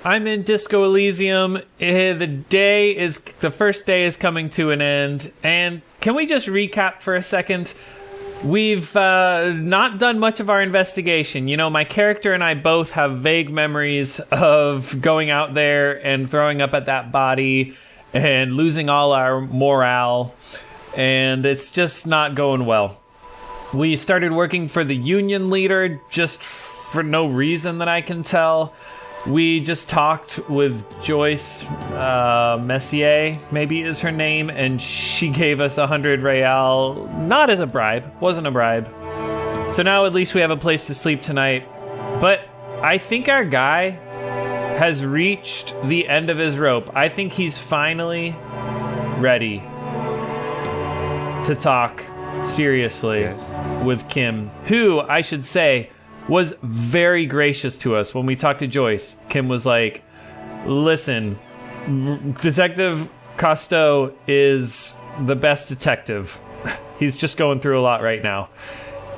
I'm in Disco Elysium. The first day is coming to an end. And can we just recap for a second? We've not done much of our investigation. You know, my character and I both have vague memories of going out there and throwing up at that body and losing all our morale. And it's just not going well. We started working for the union leader just for no reason that I can tell. We just talked with Joyce Messier, maybe is her name, and she gave us 100 real, not as a bribe, wasn't a bribe. So now at least we have a place to sleep tonight. But I think our guy has reached the end of his rope. I think he's finally ready to talk seriously with Kim, who, I should say, was very gracious to us when we talked to Joyce. Kim was like, listen, Detective Costo is the best detective. He's just going through a lot right now.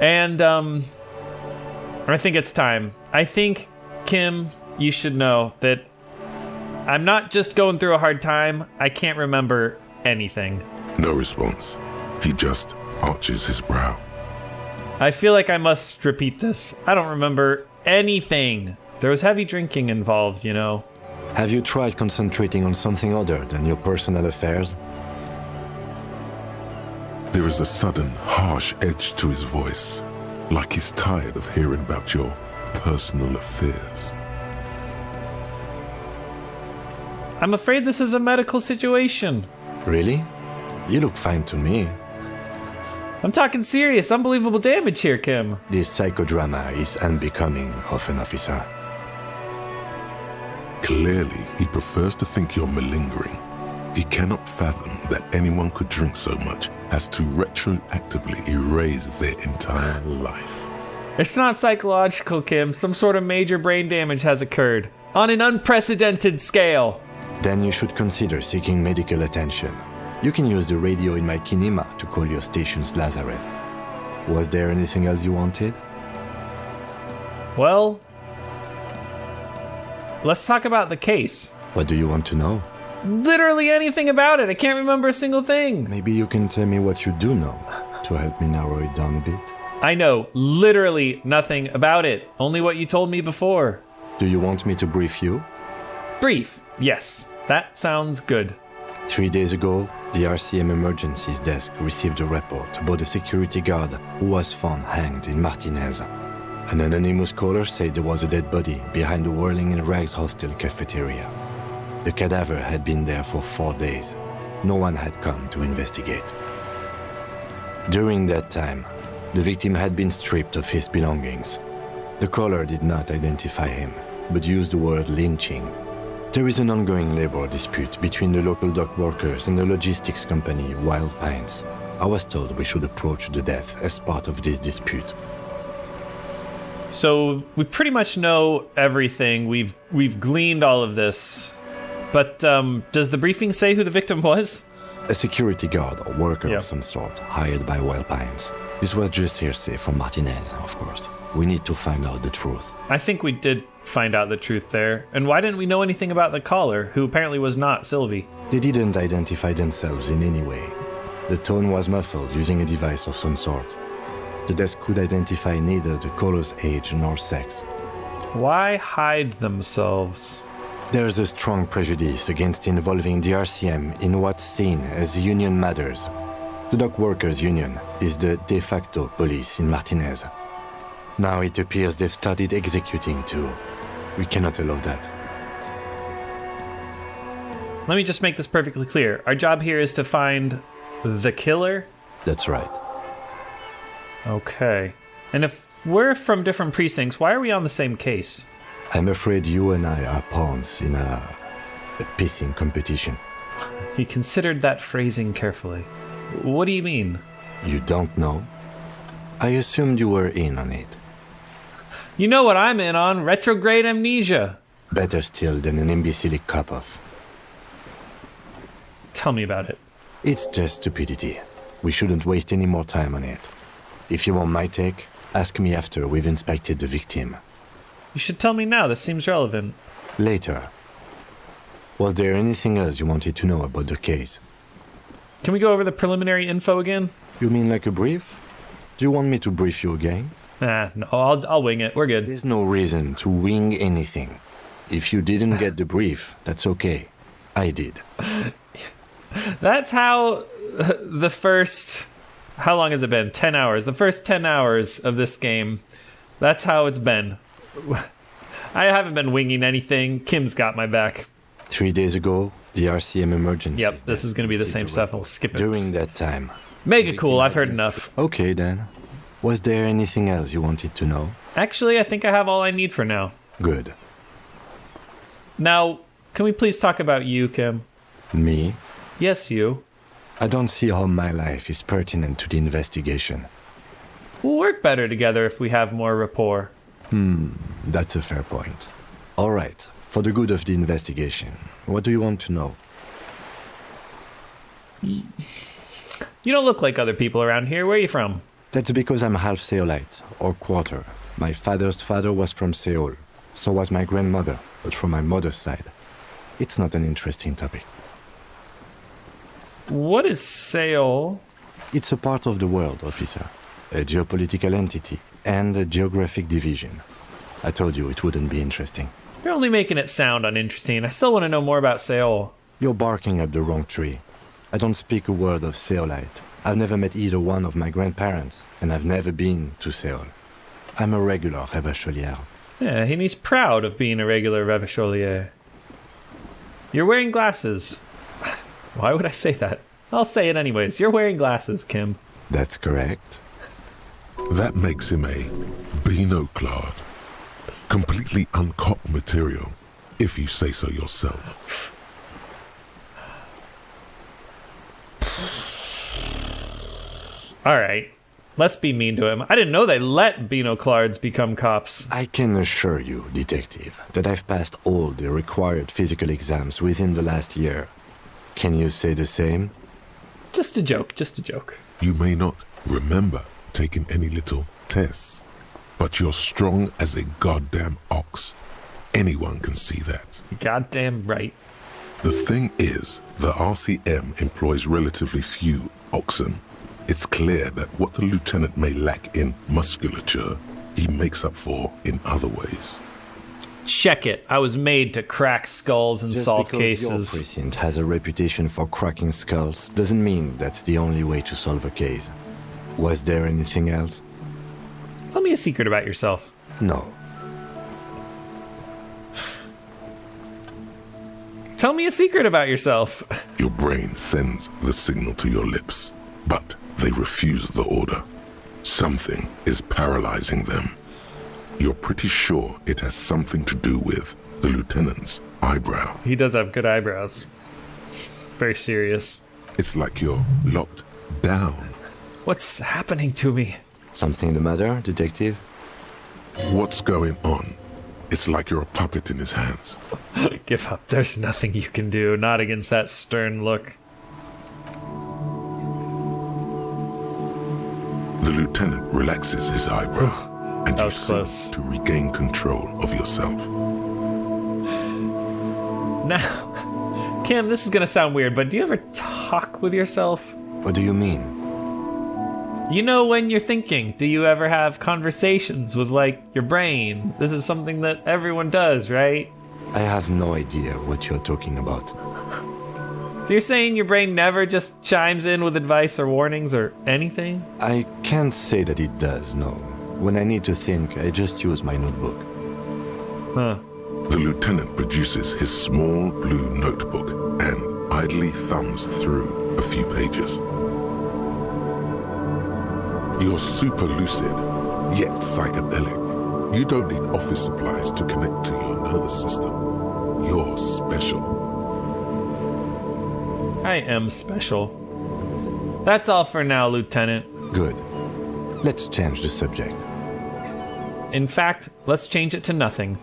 And I think it's time. I think, Kim, you should know that I'm not just going through a hard time. I can't remember anything. No response. He just arches his brow. I feel like I must repeat this. I don't remember anything. There was heavy drinking involved, you know. Have you tried concentrating on something other than your personal affairs? There is a sudden, harsh edge to his voice, like he's tired of hearing about your personal affairs. I'm afraid this is a medical situation. Really? You look fine to me. I'm talking serious, unbelievable damage here, Kim. This psychodrama is unbecoming of an officer. Clearly, he prefers to think you're malingering. He cannot fathom that anyone could drink so much as to retroactively erase their entire life. It's not psychological, Kim. Some sort of major brain damage has occurred. On an unprecedented scale. Then you should consider seeking medical attention. You can use the radio in my kinema to call your station's Lazareth. Was there anything else you wanted? Well, let's talk about the case. What do you want to know? Literally anything about it. I can't remember a single thing. Maybe you can tell me what you do know to help me narrow it down a bit. I know literally nothing about it. Only what you told me before. Do you want me to brief you? Brief, yes. That sounds good. 3 days ago, the RCM Emergencies Desk received a report about a security guard who was found hanged in Martinez. An anonymous caller said there was a dead body behind the Whirling in Rags hostel cafeteria. The cadaver had been there for 4 days. No one had come to investigate. During that time, the victim had been stripped of his belongings. The caller did not identify him, but used the word lynching. There is an ongoing labor dispute between the local dock workers and the logistics company Wild Pines. I was told we should approach the death as part of this dispute. So we pretty much know everything. We've gleaned all of this. But does the briefing say who the victim was? A security guard or worker of some sort, hired by Wild Pines. This was just hearsay from Martinez, of course. We need to find out the truth. I think we did find out the truth there. And why didn't we know anything about the caller, who apparently was not Sylvie? They didn't identify themselves in any way. The tone was muffled using a device of some sort. The desk could identify neither the caller's age nor sex. Why hide themselves? There's a strong prejudice against involving the RCM in what's seen as union matters. The dock workers' union is the de facto police in Martinez. Now it appears they've started executing too. We cannot allow that. Let me just make this perfectly clear. Our job here is to find the killer? That's right. Okay. And if we're from different precincts, why are we on the same case? I'm afraid you and I are pawns in a pissing competition. He considered that phrasing carefully. What do you mean? You don't know? I assumed you were in on it. You know what I'm in on, retrograde amnesia. Better still than an imbecilic cop-off. Tell me about it. It's just stupidity. We shouldn't waste any more time on it. If you want my take, ask me after we've inspected the victim. You should tell me now, this seems relevant. Later, Was there anything else you wanted to know about the case? Can we go over the preliminary info again? You mean like a brief? Do you want me to brief you again? Nah, no, I'll wing it. We're good. There's no reason to wing anything. If you didn't get the brief, that's okay. I did. That's how the first... How long has it been? 10 hours. The first 10 hours of this game, that's how it's been. I haven't been winging anything. Kim's got my back. 3 days ago, the RCM emergency. Yep, this is going to be the same stuff. We'll skip it. During that time. Mega cool. I've heard enough. Okay, then. Was there anything else you wanted to know? Actually, I think I have all I need for now. Good. Now, can we please talk about you, Kim? Me? Yes, you. I don't see how my life is pertinent to the investigation. We'll work better together if we have more rapport. That's a fair point. All right, for the good of the investigation, what do you want to know? You don't look like other people around here. Where are you from? That's because I'm half Seolite, or quarter. My father's father was from Seoul. So was my grandmother, but from my mother's side. It's not an interesting topic. What is Seoul? It's a part of the world, officer. A geopolitical entity and a geographic division. I told you it wouldn't be interesting. You're only making it sound uninteresting. I still want to know more about Seoul. You're barking up the wrong tree. I don't speak a word of Seolite. I've never met either one of my grandparents, and I've never been to Seoul. I'm a regular Revacholière. Yeah, and he's proud of being a regular Revacholier. You're wearing glasses. Why would I say that? I'll say it anyways. You're wearing glasses, Kim. That's correct. That makes him a binoclard. Completely uncopped material, if you say so yourself. Alright, let's be mean to him. I didn't know they let binoclards become cops. I can assure you, detective, that I've passed all the required physical exams within the last year. Can you say the same? Just a joke, just a joke. You may not remember taking any little tests, but you're strong as a goddamn ox. Anyone can see that. Goddamn right. The thing is, the RCM employs relatively few oxen. It's clear that what the lieutenant may lack in musculature, he makes up for in other ways. Check it. I was made to crack skulls and solve cases. Just because your precinct has a reputation for cracking skulls doesn't mean that's the only way to solve a case. Was there anything else? Tell me a secret about yourself. No. Tell me a secret about yourself. Your brain sends the signal to your lips, but they refuse the order. Something is paralyzing them. You're pretty sure it has something to do with the lieutenant's eyebrow. He does have good eyebrows. Very serious. It's like you're locked down. What's happening to me? Something the matter, detective? What's going on? It's like you're a puppet in his hands. Give up. There's nothing you can do. Not against that stern look. The lieutenant relaxes his eyebrow, and that you was close. seem to regain control of yourself. Now, Kim, this is going to sound weird, but do you ever talk with yourself? What do you mean? You know, when you're thinking, do you ever have conversations with, like, your brain? This is something that everyone does, right? I have no idea what you're talking about. So you're saying your brain never just chimes in with advice or warnings or anything? I can't say that it does, no. When I need to think, I just use my notebook. Huh. The lieutenant produces his small blue notebook and idly thumbs through a few pages. You're super lucid, yet psychedelic. You don't need office supplies to connect to your nervous system. You're special. I am special. That's all for now, Lieutenant. Good. Let's change the subject. In fact, let's change it to nothing.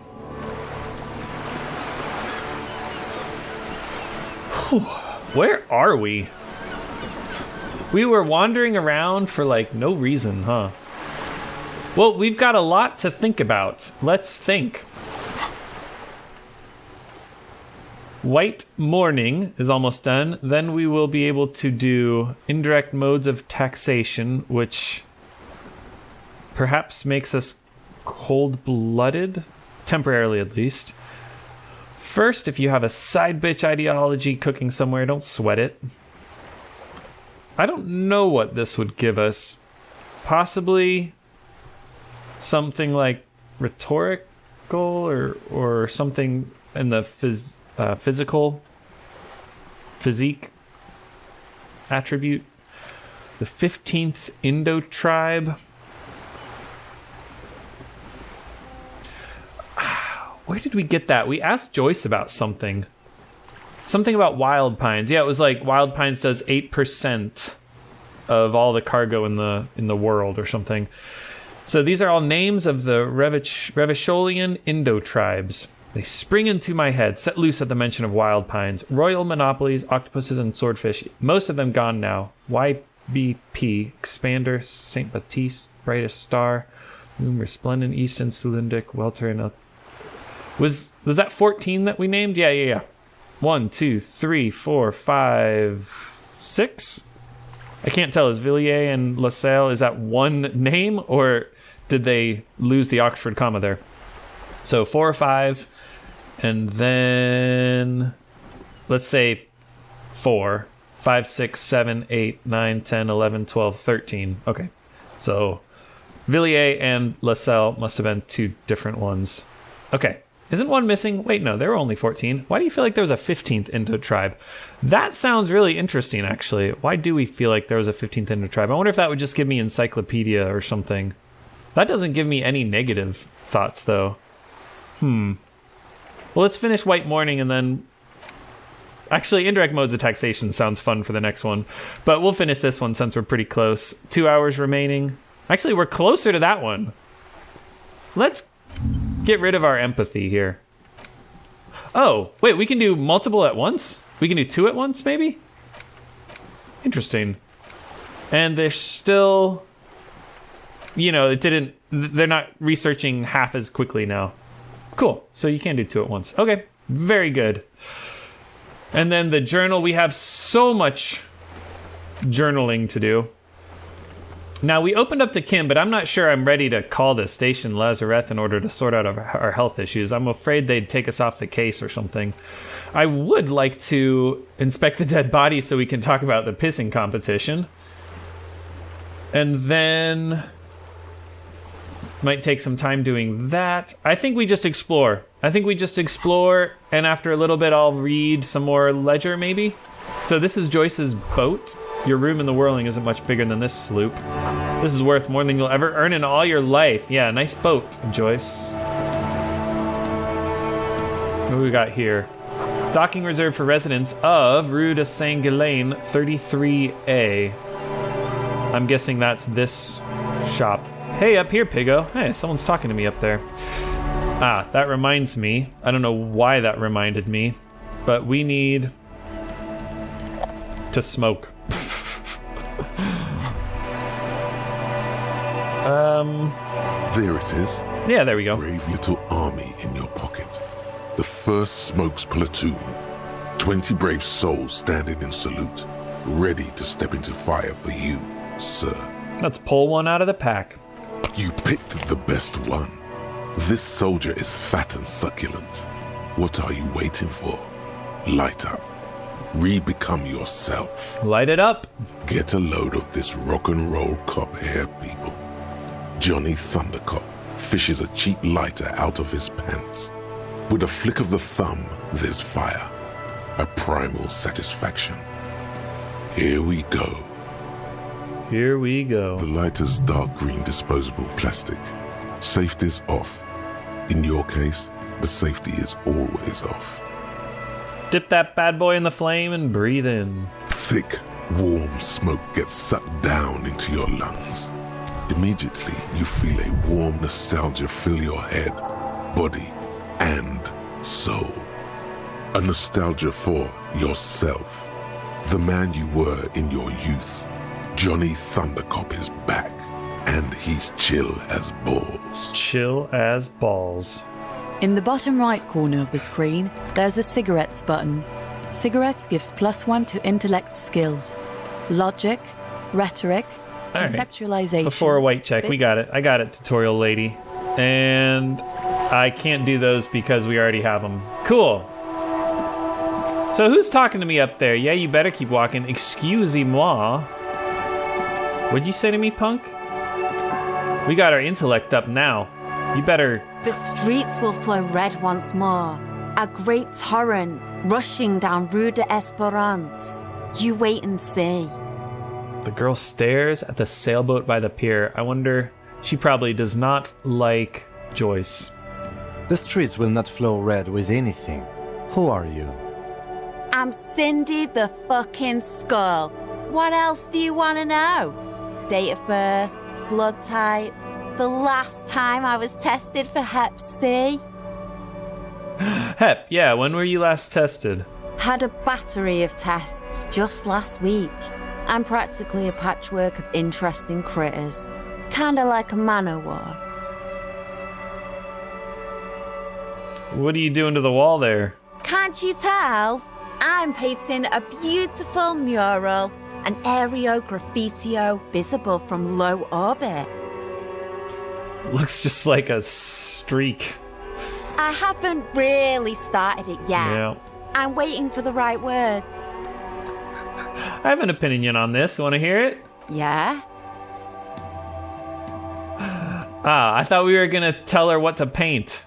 Whew. Where are we? We were wandering around for, like, no reason, huh? Well, we've got a lot to think about. Let's think. White Morning is almost done. Then we will be able to do indirect modes of taxation, which perhaps makes us cold-blooded, temporarily at least. First, if you have a side bitch ideology cooking somewhere, don't sweat it. I don't know what this would give us. Possibly something like rhetorical or something in the physique attribute. The 15th Indo tribe. Where did we get that? We asked Joyce about something. Something about Wild Pines. Yeah, it was like Wild Pines does 8% of all the cargo in the world or something. So these are all names of the Revisholian Indo tribes. They spring into my head, set loose at the mention of Wild Pines. Royal monopolies, octopuses, and swordfish. Most of them gone now. YBP, Expander, St. Baptiste, Brightest Star, Moon, Resplendent, Easton, Cylindric, Welter, and... Was that 14 that we named? Yeah. 1, 2, 3, 4, 5, 6? I can't tell. Is Villiers and LaSalle, is that one name, or did they lose the Oxford comma there? So 4 or 5, and then let's say 4, 5, 6, 7, 8, 9, 10, 11, 12, 13. Okay. So Villiers and LaSalle must have been 2 different ones. Okay. Isn't one missing? Wait, no, there were only 14. Why do you feel like there was a 15th Indo tribe? That sounds really interesting, actually. Why do we feel like there was a 15th Indo tribe? I wonder if that would just give me encyclopedia or something. That doesn't give me any negative thoughts, though. Well, let's finish White Morning and then... Actually, indirect modes of taxation sounds fun for the next one. But we'll finish this one since we're pretty close. 2 hours remaining. Actually, we're closer to that one. Let's get rid of our empathy here. Oh, wait, we can do multiple at once? We can do 2 at once, maybe? Interesting. And they're still... they're not researching half as quickly now. Cool. So you can do 2 at once. Okay. Very good. And then the journal, we have so much journaling to do. Now, we opened up to Kim, but I'm not sure I'm ready to call the station Lazareth in order to sort out our health issues. I'm afraid they'd take us off the case or something. I would like to inspect the dead body so we can talk about the pissing competition. And then... might take some time doing that. I think we just explore. And after a little bit, I'll read some more ledger, maybe? So this is Joyce's boat. Your room in the whirling isn't much bigger than this sloop. This is worth more than you'll ever earn in all your life. Yeah, nice boat, Joyce. What do we got here? Docking reserved for residents of Rue de Saint-Ghislain, 33A. I'm guessing that's this shop. Hey, up here, Piggo. Hey, someone's talking to me up there. Ah, that reminds me. I don't know why that reminded me, but we need to smoke. There it is. Yeah, there we go. Brave little army in your pocket. The first Smokes platoon. 20 brave souls standing in salute, ready to step into fire for you, sir. Let's pull one out of the pack. You picked the best one. This soldier is fat and succulent. What are you waiting for? Light up. Re-become yourself. Light it up. Get a load of this rock and roll cop here, people. Johnny Thundercop fishes a cheap lighter out of his pants. With a flick of the thumb, there's fire. A primal satisfaction. Here we go. Here we go. The lighter's dark green disposable plastic. Safety's off. In your case, the safety is always off. Dip that bad boy in the flame and breathe in. Thick, warm smoke gets sucked down into your lungs. Immediately, you feel a warm nostalgia fill your head, body, and soul. A nostalgia for yourself. The man you were in your youth. Johnny Thundercop is back, and he's chill as balls. Chill as balls. In the bottom right corner of the screen, there's a cigarettes button. Cigarettes gives +1 to intellect skills. Logic, rhetoric, All right. conceptualization. Before a white check, we got it. I got it, tutorial lady. And I can't do those because we already have them. Cool. So who's talking to me up there? Yeah, you better keep walking. Excusez-moi. What'd you say to me, punk? We got our intellect up now. You better... The streets will flow red once more. A great torrent rushing down Rue de Esperance. You wait and see. The girl stares at the sailboat by the pier. I wonder... She probably does not like Joyce. The streets will not flow red with anything. Who are you? I'm Cindy the fucking Skull. What else do you want to know? Date of birth, blood type, the last time I was tested for Hep C. Hep, yeah, when were you last tested? Had a battery of tests just last week. I'm practically a patchwork of interesting critters. Kinda like a man-o'-war. What are you doing to the wall there? Can't you tell? I'm painting a beautiful mural, an aereo graffitio visible from low orbit. Looks just like a streak. I haven't really started it yet. Yeah. I'm waiting for the right words. I have an opinion on this. Want to hear it? Yeah? I thought we were gonna tell her what to paint.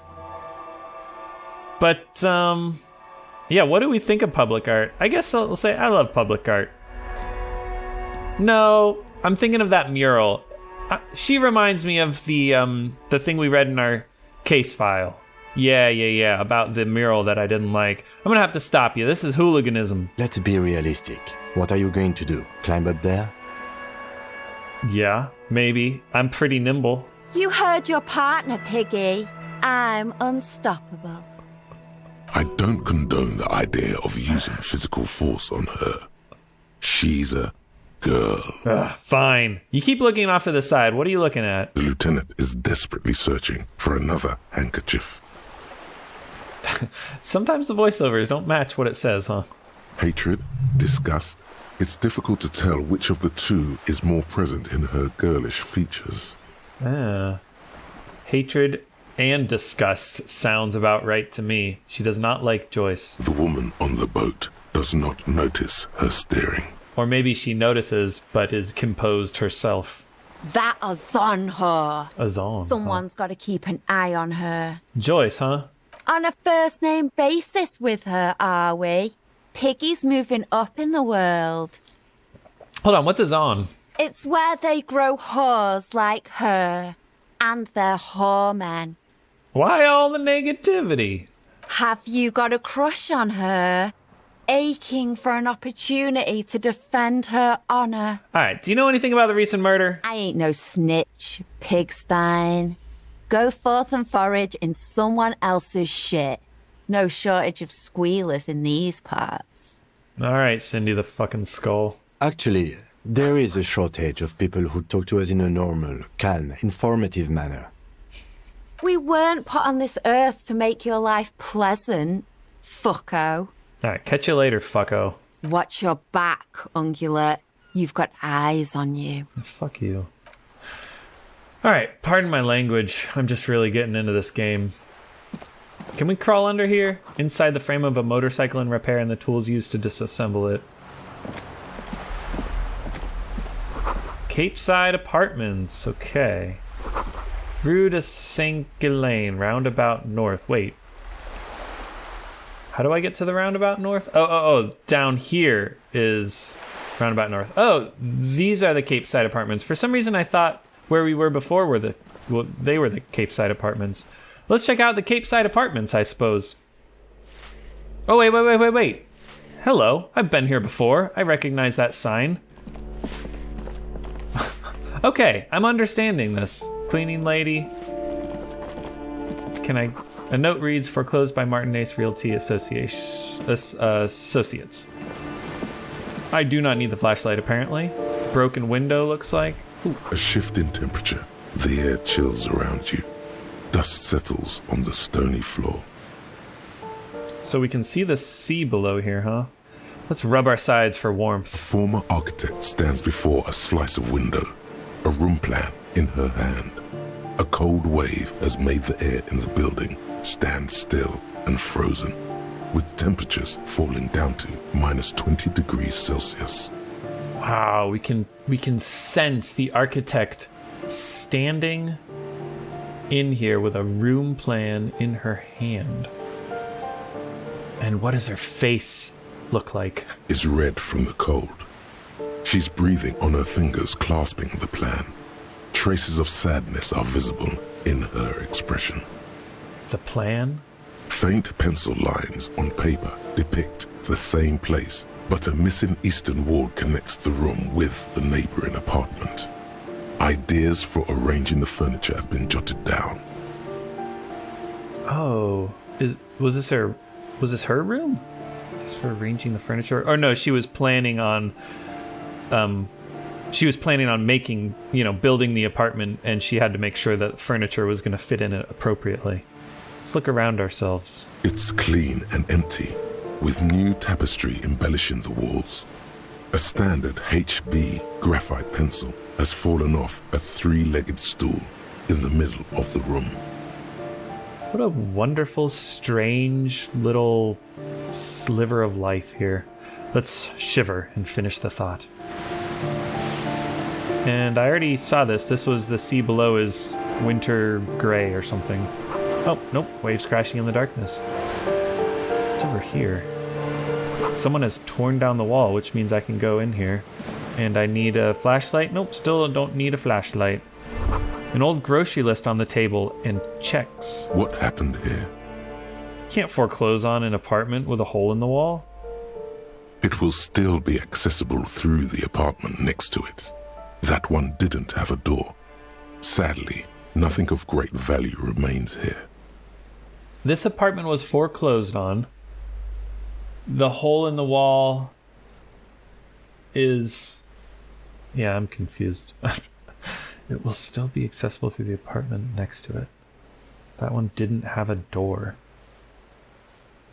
But, yeah, what do we think of public art? I guess I'll say I love public art. No, I'm thinking of that mural. She reminds me of the thing we read in our case file. Yeah, about the mural that I didn't like. I'm gonna have to stop you. This is hooliganism. Let's be realistic. What are you going to do? Climb up there? Yeah, maybe. I'm pretty nimble. You heard your partner, Piggy. I'm unstoppable. I don't condone the idea of using physical force on her. She's a girl. Ugh, fine. You keep looking off to the side. What are you looking at? The lieutenant is desperately searching for another handkerchief. Sometimes the voiceovers don't match what it says, huh? Hatred, disgust. It's difficult to tell which of the two is more present in her girlish features. Hatred and disgust sounds about right to me. She does not like Joyce. The woman on the boat does not notice her staring. Or maybe she notices, but is composed herself. That is on her. Azon. Someone's got to keep an eye on her. Joyce, huh? On a first-name basis with her, are we? Piggy's moving up in the world. Hold on, what's Azon? It's where they grow whores like her. And they're whoremen. Why all the negativity? Have you got a crush on her? Aching for an opportunity to defend her honor. Alright, do you know anything about the recent murder? I ain't no snitch, Pigstein. Go forth and forage in someone else's shit. No shortage of squealers in these parts. Alright, Cindy the fucking skull. Actually, there is a shortage of people who talk to us in a normal, calm, informative manner. We weren't put on this earth to make your life pleasant, fucko. Alright, catch you later, fucko. Watch your back, ungulate. You've got eyes on you. Fuck you. Alright, pardon my language. I'm just really getting into this game. Can we crawl under here? Inside the frame of a motorcycle in repair and the tools used to disassemble it. Capeside Apartments. Okay. Rue de Saint-Ghislain, roundabout north. Wait. How do I get to the roundabout north? Oh, down here is roundabout north. Oh, these are the Capeside Apartments. For some reason I thought where we were before were they were the Capeside Apartments. Let's check out the Capeside Apartments, I suppose. Oh, wait. Hello, I've been here before. I recognize that sign. Okay, I'm understanding this. Cleaning lady. A note reads, foreclosed by Martinez Realty Associates. I do not need the flashlight, apparently. Broken window, looks like. A shift in temperature. The air chills around you. Dust settles on the stony floor. So we can see the sea below here, huh? Let's rub our sides for A warmth. former architect stands before a slice of window, a room plan in her hand. A cold wave has made the air in the building stand still and frozen, with temperatures falling down to minus 20 degrees Celsius. Wow, we can sense the architect standing in here with a room plan in her hand. And what does her face look like? Is red from the cold. She's breathing on her fingers, clasping the plan. Traces of sadness are visible in her expression. The plan? Faint pencil lines on paper depict the same place, but a missing eastern wall connects the room with the neighboring apartment. Ideas for arranging the furniture have been jotted down. Oh, was this her room? Just for arranging the furniture? Or no, she was planning on making, building the apartment, and she had to make sure that furniture was going to fit in it appropriately. Let's look around ourselves. It's clean and empty, with new tapestry embellishing the walls. A standard HB graphite pencil has fallen off a three-legged stool in the middle of the room. What a wonderful, strange little sliver of life here. Let's shiver and finish the thought. And I already saw this. This was the sea below is winter gray or something. Oh, nope. Waves crashing in the darkness. It's over here. Someone has torn down the wall, which means I can go in here. And I need a flashlight. Nope, still don't need a flashlight. An old grocery list on the table and checks. What happened here? Can't foreclose on an apartment with a hole in the wall. It will still be accessible through the apartment next to it. That one didn't have a door. Sadly, nothing of great value remains here. This apartment was foreclosed on. The hole in the wall is... Yeah, I'm confused. It will still be accessible through the apartment next to it. That one didn't have a door.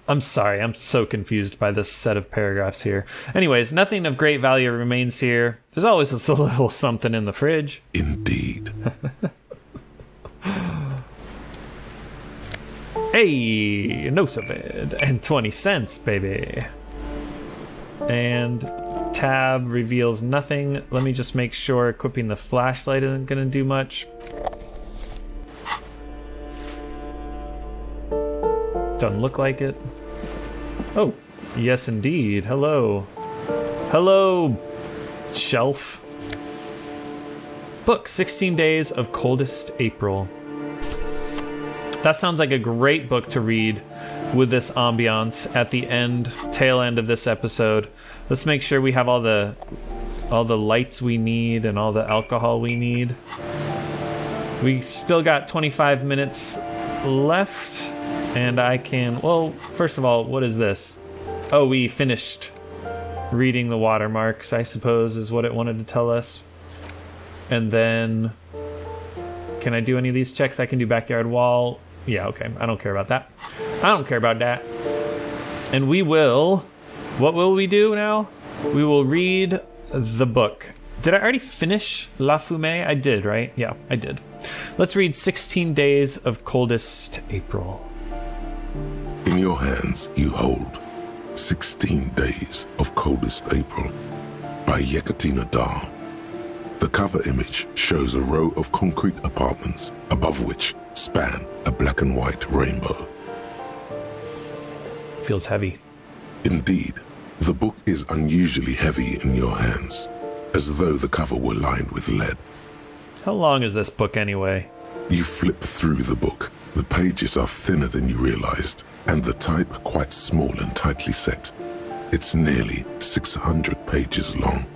I'm sorry, I'm so confused by this set of paragraphs here. Anyways, nothing of great value remains here. There's always a little something in the fridge. Indeed. Hey, no Savid, and 20 cents, baby. And tab reveals nothing. Let me just make sure equipping the flashlight isn't going to do much. Doesn't look like it. Oh, yes indeed. Hello. Hello, shelf. Book, 16 Days of Coldest April. That sounds like a great book to read with this ambiance at the tail end of this episode. Let's make sure we have all the lights we need and all the alcohol we need. We still got 25 minutes left, and I can... Well, first of all, what is this? Oh, we finished reading the watermarks, I suppose, is what it wanted to tell us. And then... Can I do any of these checks? I can do backyard wall. Yeah, okay. I don't care about that. I don't care about that. And we will... What will we do now? We will read the book. Did I already finish La Fumée? I did, right? Yeah, I did. Let's read 16 Days of Coldest April. In your hands, you hold 16 Days of Coldest April by Yekaterina Dahl. The cover image shows a row of concrete apartments above which span a black and white rainbow. Feels heavy. Indeed, the book is unusually heavy in your hands, as though the cover were lined with lead. How long is this book anyway? You flip through the book. The pages are thinner than you realized, and the type quite small and tightly set. It's nearly 600 pages long.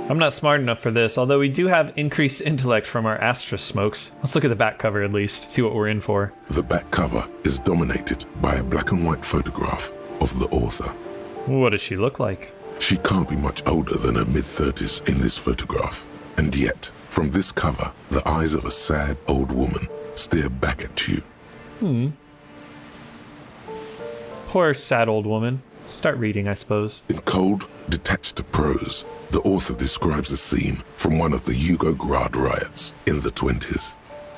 I'm not smart enough for this, although we do have increased intellect from our Astra smokes. Let's look at the back cover at least, see what we're in for. The back cover is dominated by a black and white photograph of the author. What does she look like? She can't be much older than her mid-30s in this photograph. And yet, from this cover, the eyes of a sad old woman stare back at you. Poor sad old woman. Start reading, I suppose. In cold, detached prose, the author describes a scene from one of the Yugoslavia riots in the 20s.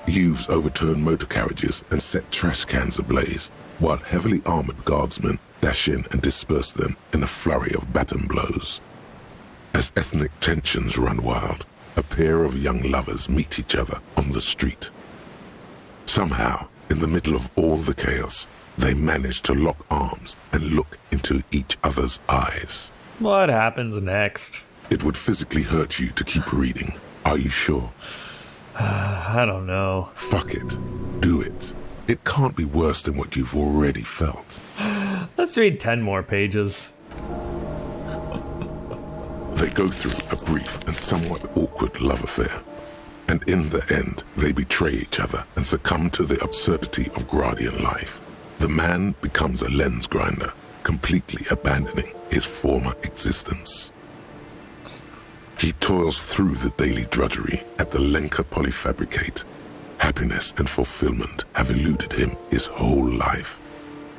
Youths overturned motor carriages and set trash cans ablaze, while heavily armored guardsmen dash in and disperse them in a flurry of baton blows. As ethnic tensions run wild, a pair of young lovers meet each other on the street. Somehow, in the middle of all the chaos, they manage to lock arms and look into each other's eyes. What happens next? It would physically hurt you to keep reading. Are you sure? I don't know. Fuck it. Do it. It can't be worse than what you've already felt. Let's read 10 more pages. They go through a brief and somewhat awkward love affair. And in the end, they betray each other and succumb to the absurdity of Gradian life. The man becomes a lens grinder, completely abandoning his former existence. He toils through the daily drudgery at the Lenka polyfabricate. Happiness and fulfillment have eluded him his whole life.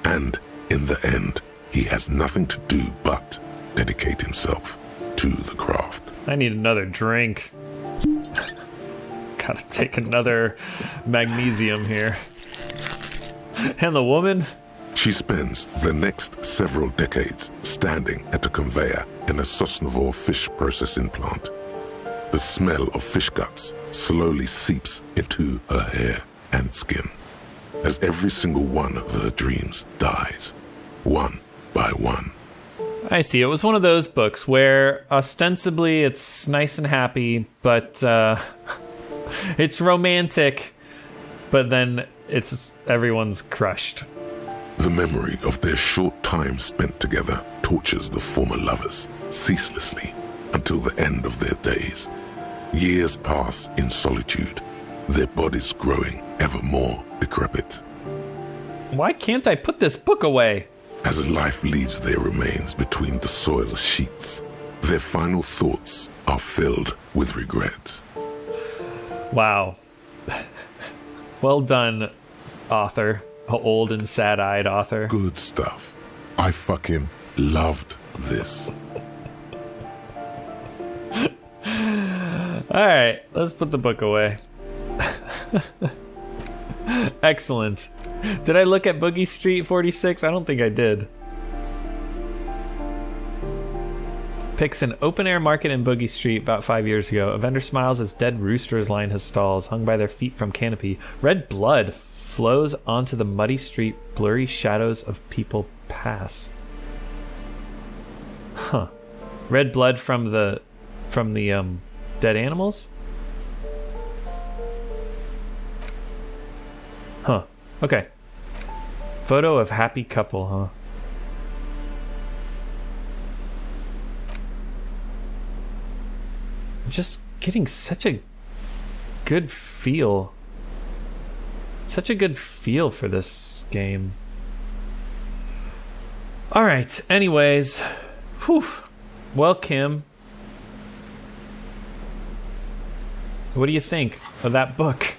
And in the end, he has nothing to do but dedicate himself to the craft. I need another drink. Gotta take another magnesium here. And the woman? She spends the next several decades standing at a conveyor in a Sosnovo fish processing plant. The smell of fish guts slowly seeps into her hair and skin, as every single one of her dreams dies, one by one. I see. It was one of those books where ostensibly it's nice and happy, but it's romantic, but then everyone's crushed. The memory of their short time spent together tortures the former lovers ceaselessly until the end of their days. Years pass in solitude, their bodies growing ever more decrepit. Why can't I put this book away? As life leaves their remains between the soil sheets, their final thoughts are filled with regret. Wow. Well done, author. Old and sad-eyed author. Good stuff. I fucking loved this. Alright, let's put the book away. Excellent. Did I look at Boogie Street 46? I don't think I did. Picks an open-air market in Boogie Street about 5 years ago. A vendor smiles as dead roosters line his stalls, hung by their feet from canopy. Red blood flows onto the muddy street. Blurry shadows of people pass. Huh. Red blood from the dead animals? Huh. Okay. Photo of happy couple, huh? I'm just getting such a good feel. Such a good feel for this game. Alright, anyways. Whew. Well, Kim. What do you think of that book?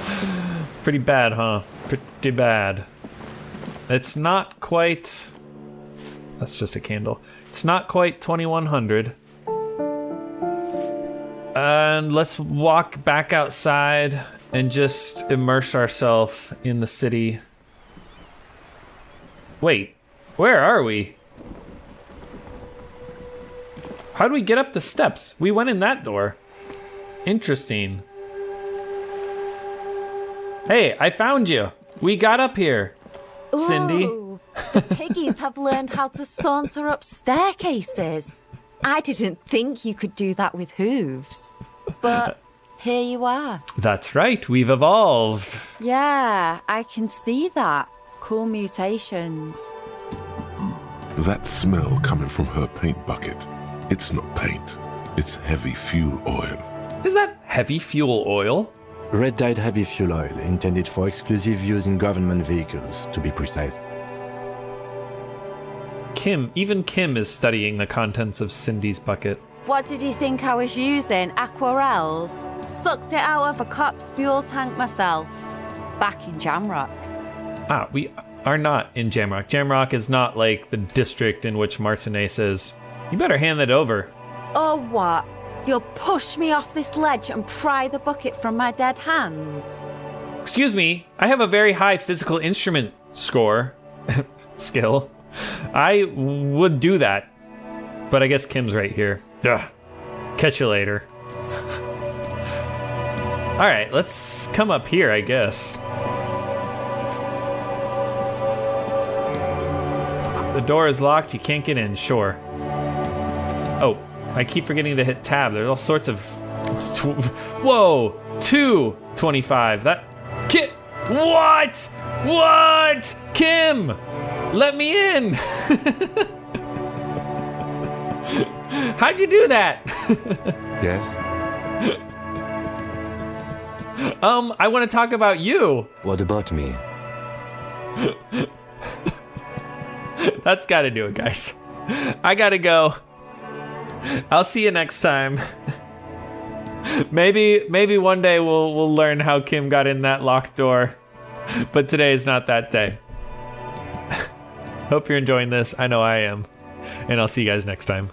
It's pretty bad, huh? Pretty bad. It's not quite... That's just a candle. It's not quite 2100. And let's walk back outside and just immerse ourselves in the city. Wait, where are we? How do we get up the steps? We went in that door. Interesting. Hey, I found you. We got up here. Cindy. Ooh, the piggies have learned how to saunter up staircases. I didn't think you could do that with hooves. But here you are. That's right, we've evolved. Yeah, I can see that. Cool mutations. That smell coming from her paint bucket. It's not paint. It's heavy fuel oil. Is that heavy fuel oil? Red-dyed heavy fuel oil, intended for exclusive use in government vehicles, to be precise. Even Kim is studying the contents of Cindy's bucket. What did you think I was using? Aquarels? Sucked it out of a cop's fuel tank myself. Back in Jamrock. Ah, we are not in Jamrock. Jamrock is not like the district in which Martinez is. You better hand that over. Or what? You'll push me off this ledge and pry the bucket from my dead hands? Excuse me, I have a very high physical instrument score. Skill. I would do that. But I guess Kim's right here. Ugh. Catch you later. Alright, let's come up here, I guess. The door is locked, you can't get in, sure. Oh, I keep forgetting to hit tab. There's all sorts of... Whoa! 225. That... Kim! What? What? Kim! Let me in! How'd you do that? Yes? I want to talk about you. What about me? That's got to do it, guys. I gotta go. I'll see you next time. Maybe one day we'll learn how Kim got in that locked door. But today is not that day. Hope you're enjoying this. I know I am. And I'll see you guys next time.